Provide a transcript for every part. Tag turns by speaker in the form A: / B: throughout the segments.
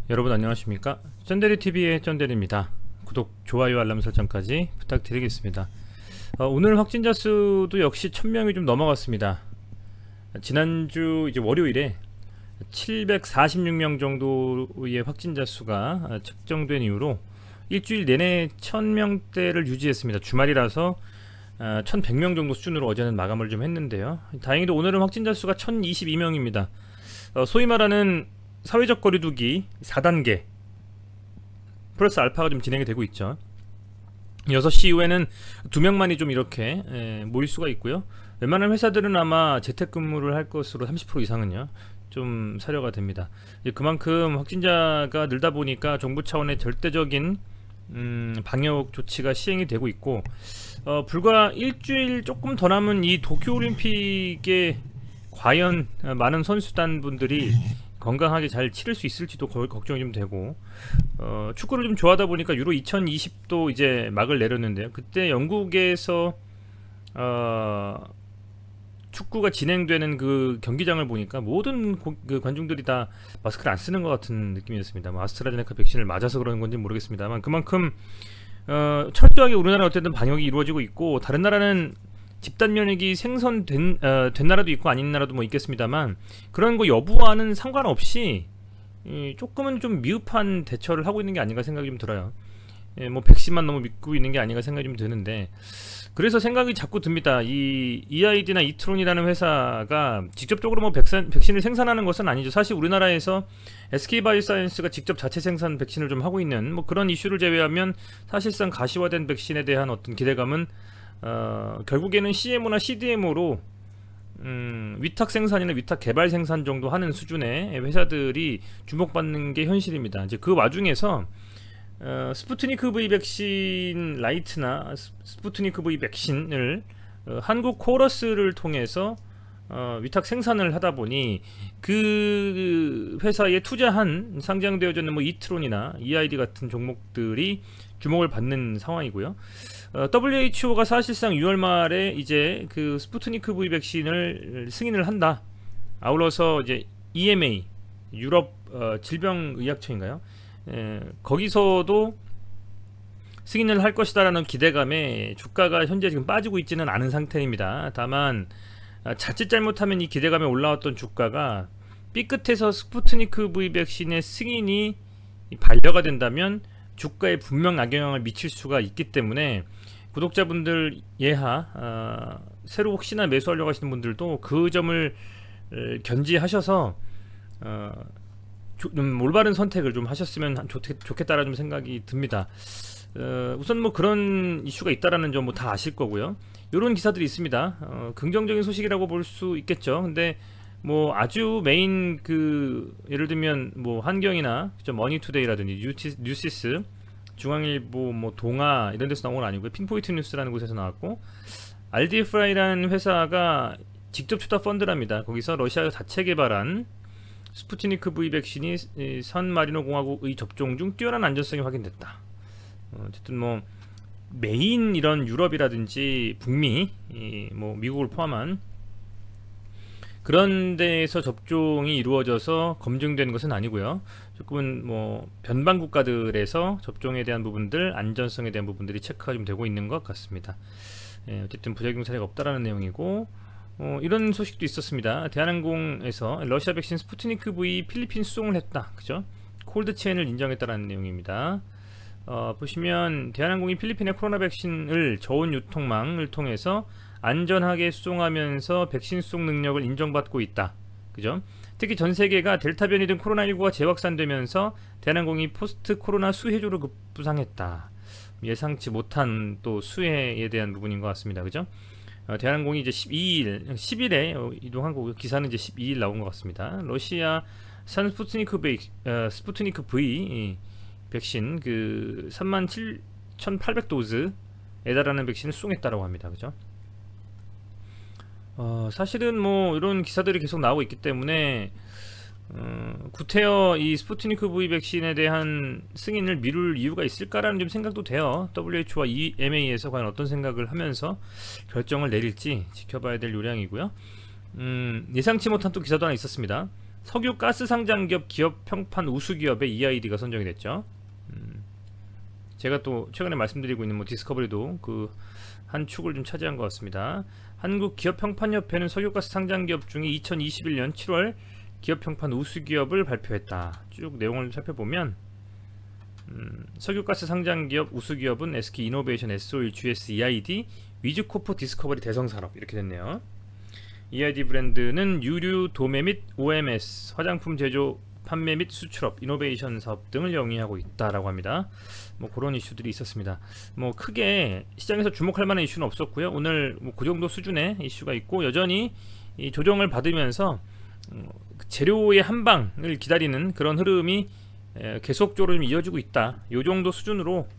A: 여러분 안녕하십니까? 쩐데리TV의 쩐데리입니다. 구독, 좋아요, 알람 설정까지 부탁드리겠습니다. 오늘 확진자 수도 역시 1000명이 좀 넘어갔습니다. 지난주 이제 월요일에 746명 정도의 확진자 수가 측정된 이후로 일주일 내내 1000명대를 유지했습니다. 주말이라서 1100명 정도 수준으로 어제는 마감을 좀 했는데요. 다행히도 오늘은 확진자 수가 1022명입니다. 소위 말하는 사회적 거리두기 4단계 플러스 알파가 좀 진행이 되고 있죠. 6시 이후에는 2명만이 좀 이렇게 모일 수가 있고요. 웬만한 회사들은 아마 재택근무를 할 것으로 30% 이상은요 좀 사려가 됩니다. 그만큼 확진자가 늘다 보니까 정부 차원의 절대적인 방역 조치가 시행이 되고 있고, 불과 일주일 조금 더 남은 이 도쿄올림픽에 과연 많은 선수단 분들이 건강하게 잘 치를 수 있을지도 걱정이 좀 되고, 축구를 좀 좋아하다 보니까 유로 2020도 이제 막을 내렸는데요. 그때 영국에서 축구가 진행되는 그 경기장을 보니까 모든 그 관중들이 다 마스크를 안 쓰는 것 같은 느낌이었습니다. 뭐 아스트라제네카 백신을 맞아서 그러는 건지 모르겠습니다만, 그만큼 철저하게 우리나라 어쨌든 방역이 이루어지고 있고, 다른 나라는 집단 면역이 생성된 된 나라도 있고 아닌 나라도 뭐 있겠습니다만, 그런 거 여부와는 상관없이 조금은 좀 미흡한 대처를 하고 있는 게 아닌가 생각이 좀 들어요. 뭐 백신만 너무 믿고 있는 게 아닌가 생각이 좀 드는데, 그래서 생각이 자꾸 듭니다. 이 EID나 이트론이라는 회사가 직접적으로 뭐 백신을 생산하는 것은 아니죠. 사실 우리나라에서 SK바이오사이언스가 직접 자체 생산 백신을 좀 하고 있는 뭐 그런 이슈를 제외하면 사실상 가시화된 백신에 대한 어떤 기대감은 결국에는 CMO나 CDMO로 위탁 생산이나 위탁 개발 생산 정도 하는 수준의 회사들이 주목받는 게 현실입니다. 이제 그 와중에서 스푸트니크 V 백신 라이트나 스푸트니크 V 백신을 한국 코러스를 통해서 위탁 생산을 하다 보니 그 회사에 투자한 상장되어져 있는 뭐 이트론이나 EID 같은 종목들이 주목을 받는 상황이고요. WHO가 사실상 6월 말에 이제 그 스푸트니크 V 백신을 승인을 한다. 아울러서 이제 EMA 유럽 질병의약처인가요? 거기서도 승인을 할 것이다라는 기대감에 주가가 현재 지금 빠지고 있지는 않은 상태입니다. 다만 자칫 잘못하면 이 기대감에 올라왔던 주가가 삐끗해서 스푸트니크 V 백신의 승인이 반려가 된다면 주가에 분명 악영향을 미칠 수가 있기 때문에, 구독자분들 예하 새로 혹시나 매수하려고 하시는 분들도 그 점을 견지하셔서 올바른 선택을 좀 하셨으면 좋겠다라는 좀 생각이 듭니다. 우선 뭐 그런 이슈가 있다라는 점 뭐 다 아실 거고요. 이런 기사들이 있습니다. 긍정적인 소식이라고 볼 수 있겠죠. 근데 뭐 아주 메인 그 예를 들면 뭐 한경이나 머니투데이라든지 뉴시스, 중앙일보, 뭐 동아 이런 데서 나온 건 아니고요. 핀포인트 뉴스라는 곳에서 나왔고, RDFI라는 회사가 직접 투자 펀드랍니다. 거기서 러시아가 자체 개발한 스푸트니크 V 백신이 산 마리노 공화국의 접종 중 뛰어난 안전성이 확인됐다. 어쨌든 뭐 메인 이런 유럽이라든지 북미, 뭐 미국을 포함한 그런 데에서 접종이 이루어져서 검증된 것은 아니고요. 조금은 뭐 변방 국가들에서 접종에 대한 부분들, 안전성에 대한 부분들이 체크가 좀 되고 있는 것 같습니다. 어쨌든 부작용 사례가 없다라는 내용이고, 이런 소식도 있었습니다. 대한항공에서 러시아 백신 스푸트니크 V 필리핀 수송을 했다. 그죠? 콜드 체인을 인정했다라는 내용입니다. 보시면 대한항공이 필리핀의 코로나 백신을 저온 유통망을 통해서 안전하게 수송하면서 백신 수송 능력을 인정받고 있다. 그죠? 특히 전 세계가 델타 변이든 코로나19가 재확산되면서 대한항공이 포스트 코로나 수혜주로 급부상했다. 예상치 못한 또 수혜에 대한 부분인 것 같습니다. 그죠? 대한항공이 이제 10일에 이동한 거고요. 기사는 이제 12일 나온 것 같습니다. 러시아 산 스푸트니크 V 백신 그 37,800도즈에 달하는 백신을 수송했다라고 합니다. 그죠? 사실은 뭐 이런 기사들이 계속 나오고 있기 때문에 구태여 이 스푸트니크 V 백신에 대한 승인을 미룰 이유가 있을까라는 좀 생각도 돼요. WHO와 EMA에서 과연 어떤 생각을 하면서 결정을 내릴지 지켜봐야 될 요량이고요. 예상치 못한 또 기사도 하나 있었습니다. 석유 가스 상장기업 기업 평판 우수 기업의 EID가 선정이 됐죠. 제가 또 최근에 말씀드리고 있는 뭐 디스커버리도 그 한 축을 좀 차지한 것 같습니다. 한국 기업 평판협회는 석유가스 상장기업 중에 2021년 7월 기업 평판 우수 기업을 발표했다. 쭉 내용을 살펴보면 석유가스 상장기업 우수 기업은 SK 이노베이션, S-Oil, GS, EID, 위즈코프, 디스커버리, 대성산업 이렇게 됐네요. EID 브랜드는 유류, 도매 및 OMS, 화장품 제조, 판매 및 수출업, 이노베이션 사업 등을 영위하고 있다라고 합니다. 뭐 그런 이슈들이 있었습니다. 뭐 크게 시장에서 주목할 만한 이슈는 없었고요. 오늘 뭐 그 정도 수준의 이슈가 있고 여전히 이 조정을 받으면서 재료의 한방을 기다리는 그런 흐름이 계속적으로 좀 이어지고 있다. 이 정도 수준으로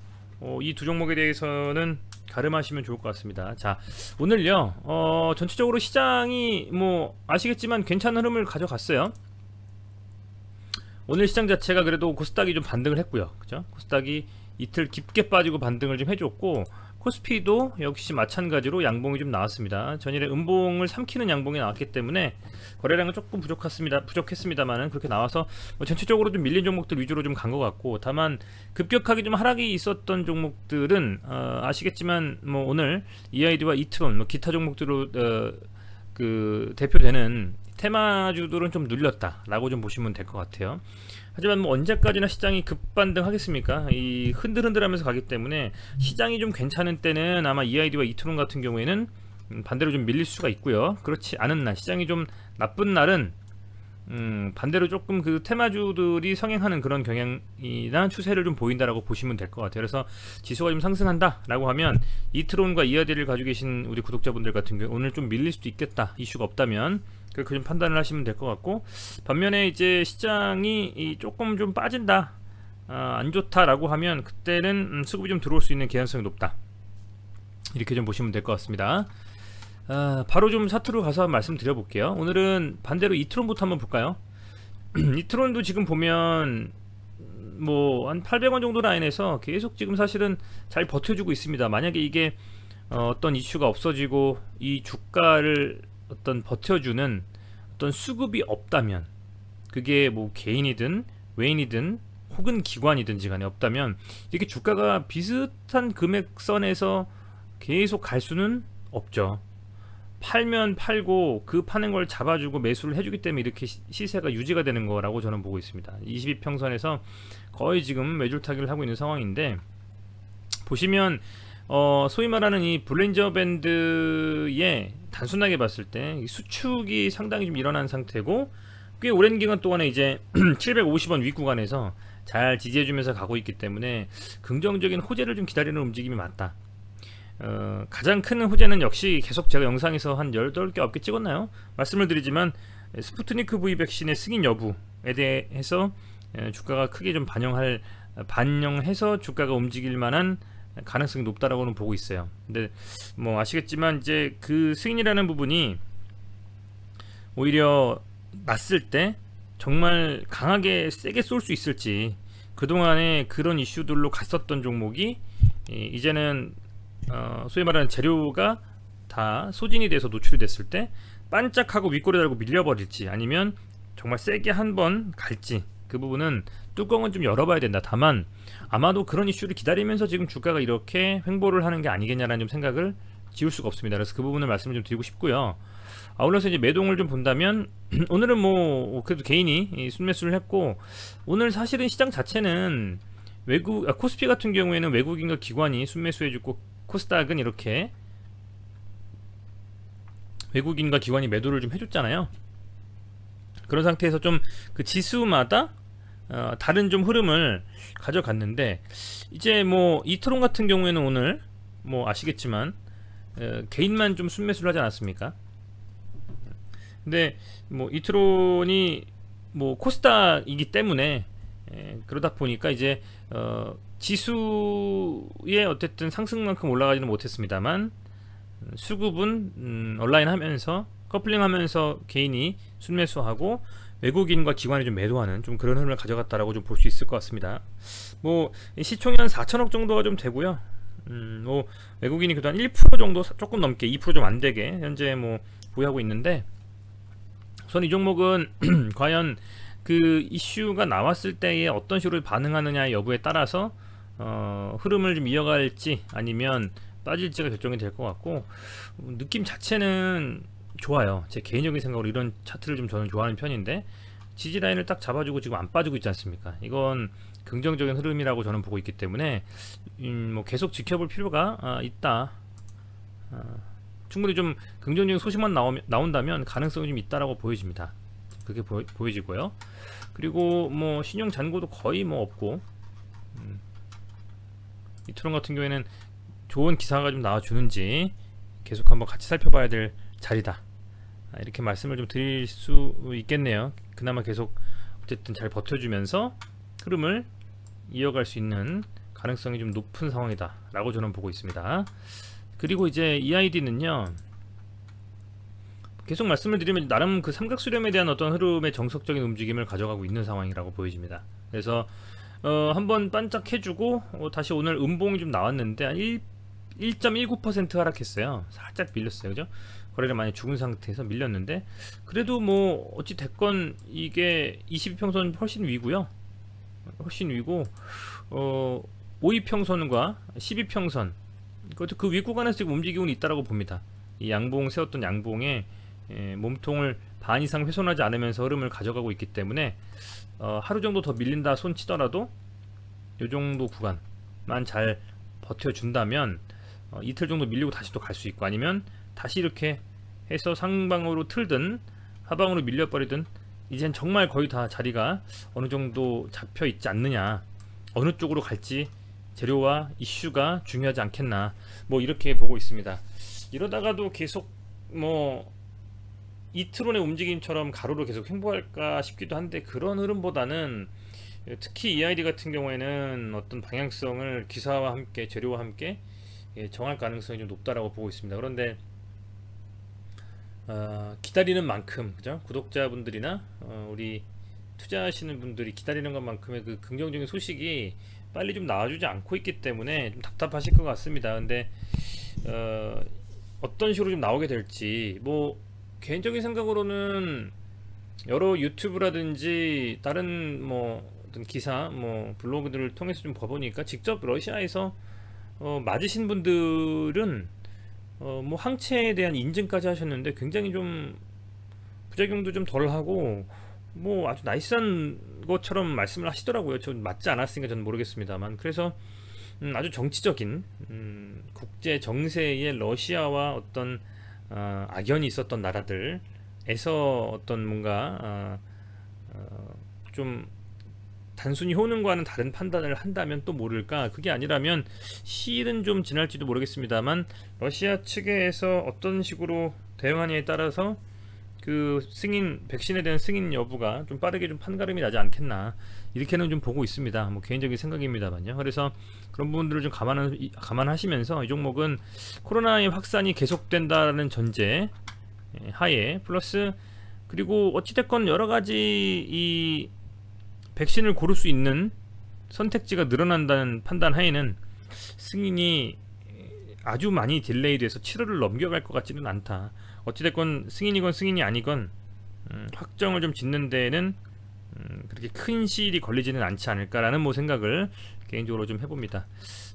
A: 이 두 종목에 대해서는 가름하시면 좋을 것 같습니다. 자, 오늘요 전체적으로 시장이 뭐 아시겠지만 괜찮은 흐름을 가져갔어요. 오늘 시장 자체가 그래도 코스닥이 좀 반등을 했고요. 그죠? 코스닥이 이틀 깊게 빠지고 반등을 좀 해줬고, 코스피도 역시 마찬가지로 양봉이 좀 나왔습니다. 전일에 음봉을 삼키는 양봉이 나왔기 때문에 거래량은 조금 부족했습니다만은 그렇게 나와서 뭐 전체적으로 좀 밀린 종목들 위주로 좀 간 것 같고, 다만 급격하게 좀 하락이 있었던 종목들은 아시겠지만 뭐 오늘 EID와 이트론, 뭐 기타 종목들로 그 대표되는 테마주들은 좀 눌렸다라고 좀 보시면 될 것 같아요. 하지만 뭐 언제까지나 시장이 급반등하겠습니까? 이 흔들흔들하면서 가기 때문에 시장이 좀 괜찮은 때는 아마 EID와 이트론 같은 경우에는 반대로 좀 밀릴 수가 있고요. 그렇지 않은 날, 시장이 좀 나쁜 날은 반대로 조금 그 테마주들이 성행하는 그런 경향이나 추세를 좀 보인다라고 보시면 될 것 같아요. 그래서 지수가 좀 상승한다 라고 하면 이트론과 EID를 가지고 계신 우리 구독자분들 같은 경우 오늘 좀 밀릴 수도 있겠다, 이슈가 없다면 그렇게 좀 판단을 하시면 될 것 같고, 반면에 이제 시장이 조금 좀 빠진다, 안 좋다라고 하면 그때는 수급이 좀 들어올 수 있는 개연성이 높다, 이렇게 좀 보시면 될 것 같습니다. 바로 좀 차트로 가서 말씀드려 볼게요. 오늘은 반대로 이트론부터 한번 볼까요? 이트론도 지금 보면 뭐 한 800원 정도 라인에서 계속 지금 사실은 잘 버텨주고 있습니다. 만약에 이게 어떤 이슈가 없어지고 이 주가를 어떤 버텨주는 어떤 수급이 없다면, 그게 뭐 개인이든 외인이든 혹은 기관이든지 간에 없다면 이렇게 주가가 비슷한 금액선에서 계속 갈 수는 없죠. 팔면 팔고 그 파는 걸 잡아주고 매수를 해주기 때문에 이렇게 시세가 유지가 되는 거라고 저는 보고 있습니다. 22평선에서 거의 지금 매줄 타기를 하고 있는 상황인데, 보시면 소위 말하는 이 볼린저 밴드의 단순하게 봤을 때 수축이 상당히 좀 일어난 상태고, 꽤 오랜 기간 동안에 이제 750원 윗구간에서 잘 지지해주면서 가고 있기 때문에 긍정적인 호재를 좀 기다리는 움직임이 맞다. 가장 큰 호재는 역시 계속 제가 영상에서 한 18개 9개 찍었나요? 말씀을 드리지만 스푸트니크 V 백신의 승인 여부에 대해서 주가가 크게 좀 반영해서 주가가 움직일 만한 가능성이 높다라고는 보고 있어요. 근데 뭐 아시겠지만 이제 그 승인이라는 부분이 오히려 났을 때 정말 강하게 세게 쏠 수 있을지, 그동안에 그런 이슈들로 갔었던 종목이 이제는 소위 말하는 재료가 다 소진이 돼서 노출이 됐을 때 반짝하고 윗꼬리 달고 밀려버릴지, 아니면 정말 세게 한번 갈지, 그 부분은 뚜껑은 좀 열어봐야 된다. 다만 아마도 그런 이슈를 기다리면서 지금 주가가 이렇게 횡보를 하는 게 아니겠냐라는 좀 생각을 지울 수가 없습니다. 그래서 그 부분을 말씀을 좀 드리고 싶고요. 아울러서 이제 매동을 좀 본다면 오늘은 뭐 그래도 개인이 순매수를 했고, 오늘 사실은 시장 자체는 코스피 같은 경우에는 외국인과 기관이 순매수해주고, 코스닥은 이렇게 외국인과 기관이 매도를 좀 해줬잖아요. 그런 상태에서 좀 그 지수마다 다른 좀 흐름을 가져갔는데, 이제 뭐 이트론 같은 경우에는 오늘 뭐 아시겠지만 개인만 좀 순매수를 하지 않았습니까? 근데 뭐 이트론이 뭐 코스닥이기 때문에 그러다 보니까 이제 지수의 어쨌든 상승만큼 올라가지는 못했습니다만, 수급은 온라인 하면서 커플링 하면서 개인이 순매수하고 외국인과 기관이 좀 매도하는 좀 그런 흐름을 가져갔다라고 좀 볼 수 있을 것 같습니다. 뭐 시총이 한 4천억 정도가 좀 되고요. 뭐 외국인이 그래도 한 1% 정도 조금 넘게, 2% 좀 안 되게 현재 뭐 보유하고 있는데, 저는 이 종목은 과연 그 이슈가 나왔을 때에 어떤 식으로 반응하느냐 여부에 따라서 흐름을 좀 이어갈지 아니면 빠질지가 결정이 될 것 같고, 느낌 자체는 좋아요. 제 개인적인 생각으로 이런 차트를 좀 저는 좋아하는 편인데, 지지 라인을 딱 잡아주고 지금 안 빠지고 있지 않습니까? 이건 긍정적인 흐름이라고 저는 보고 있기 때문에 뭐 계속 지켜볼 필요가 있다. 충분히 좀 긍정적인 소식만 나온다면 가능성이 좀 있다라고 보여집니다. 그게 보여지고요. 그리고 뭐 신용 잔고도 거의 뭐 없고, 이트론 같은 경우에는 좋은 기사가 좀 나와주는지 계속 한번 같이 살펴봐야 될 자리다, 이렇게 말씀을 좀 드릴 수 있겠네요. 그나마 계속 어쨌든 잘 버텨주면서 흐름을 이어갈 수 있는 가능성이 좀 높은 상황이다 라고 저는 보고 있습니다. 그리고 이제 EID는요, 계속 말씀을 드리면 나름 그 삼각수렴에 대한 어떤 흐름의 정석적인 움직임을 가져가고 있는 상황이라고 보여집니다. 그래서 한번 반짝해주고 다시 오늘 음봉이 좀 나왔는데 1.19% 하락했어요. 살짝 밀렸어요, 그죠? 거래를 많이 죽은 상태에서 밀렸는데, 그래도 뭐 어찌 됐건 이게 22평선 훨씬 위고요. 훨씬 위고 52평선과 12평선, 그것도 그 위 구간에서 지금 움직이고 있다라고 봅니다. 이 양봉 세웠던 양봉에 몸통을 반 이상 훼손하지 않으면서 흐름을 가져가고 있기 때문에 하루 정도 더 밀린다 손 치더라도 이 정도 구간만 잘 버텨준다면 이틀 정도 밀리고 다시 또 갈 수 있고, 아니면 다시 이렇게 해서 상방으로 틀든 하방으로 밀려버리든 이젠 정말 거의 다 자리가 어느 정도 잡혀 있지 않느냐, 어느 쪽으로 갈지 재료와 이슈가 중요하지 않겠나, 뭐 이렇게 보고 있습니다. 이러다가도 계속 뭐 이트론의 움직임처럼 가로로 계속 횡보할까 싶기도 한데, 그런 흐름보다는 특히 EID 같은 경우에는 어떤 방향성을 기사와 함께 재료와 함께 정할 가능성이 좀 높다라고 보고 있습니다. 그런데 기다리는 만큼, 그죠? 구독자분들이나 우리 투자하시는 분들이 기다리는 것만큼의 그 긍정적인 소식이 빨리 좀 나와주지 않고 있기 때문에 좀 답답하실 것 같습니다. 근데 어떤 식으로 좀 나오게 될지, 뭐 개인적인 생각으로는 여러 유튜브라든지 다른 뭐 어떤 기사, 뭐 블로그들을 통해서 좀 봐보니까 직접 러시아에서 맞으신 분들은 뭐 항체에 대한 인증까지 하셨는데 굉장히 좀 부작용도 좀 덜하고 뭐 아주 나이스한 것처럼 말씀을 하시더라고요. 전 맞지 않았으니까 저는 모르겠습니다만. 그래서 아주 정치적인 국제 정세의 러시아와 어떤 악연이 있었던 나라들에서 어떤 뭔가 좀 단순히 효능과는 다른 판단을 한다면 또 모를까, 그게 아니라면 시일은 좀 지날지도 모르겠습니다만 러시아 측에서 어떤 식으로 대응하냐에 따라서 그 승인, 백신에 대한 승인 여부가 좀 빠르게 좀 판가름이 나지 않겠나, 이렇게는 좀 보고 있습니다. 뭐 개인적인 생각입니다만요. 그래서 그런 부분들을 좀 감안하시면서 이 종목은 코로나의 확산이 계속된다는 전제 하에, 플러스 그리고 어찌됐건 여러가지 이 백신을 고를 수 있는 선택지가 늘어난다는 판단 하에는 승인이 아주 많이 딜레이 돼서 7월을 넘겨갈 것 같지는 않다. 어찌됐건 승인이건 승인이 아니건 확정을 좀 짓는 데에는 그렇게 큰 시일이 걸리지는 않지 않을까라는 뭐 생각을 개인적으로 좀 해봅니다.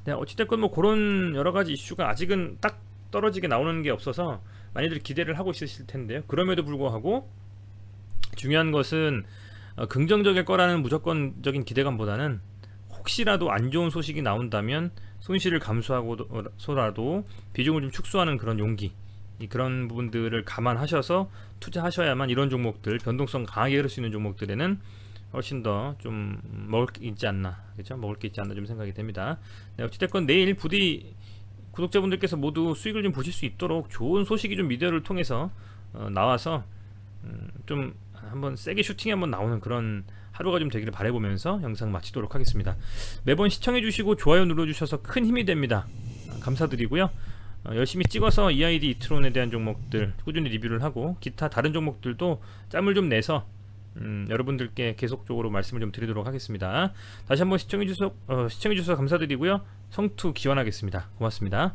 A: 네, 어찌됐건 뭐 그런 여러가지 이슈가 아직은 딱 떨어지게 나오는 게 없어서 많이들 기대를 하고 있으실 텐데요. 그럼에도 불구하고 중요한 것은 긍정적일 거라는 무조건적인 기대감보다는 혹시라도 안 좋은 소식이 나온다면 손실을 감수하고서라도 비중을 좀 축소하는 그런 용기, 그런 부분들을 감안하셔서 투자하셔야만 이런 종목들, 변동성 강하게 흐를 수 있는 종목들에는 훨씬 더 좀 먹을 게 있지 않나, 그렇죠? 먹을 게 있지 않나 좀 생각이 됩니다. 네, 어찌됐건 내일 부디 구독자분들께서 모두 수익을 좀 보실 수 있도록 좋은 소식이 좀 미디어를 통해서 나와서 좀 한번 세게 슈팅이 한번 나오는 그런 하루가 좀 되기를 바라보면서 영상 마치도록 하겠습니다. 매번 시청해 주시고 좋아요 눌러 주셔서 큰 힘이 됩니다. 감사드리고요. 열심히 찍어서 EID 이트론에 대한 종목들 꾸준히 리뷰를 하고 기타 다른 종목들도 짬을 좀 내서 여러분들께 계속적으로 말씀을 좀 드리도록 하겠습니다. 다시 한번 시청해 주셔서 감사드리고요. 성투 기원하겠습니다. 고맙습니다.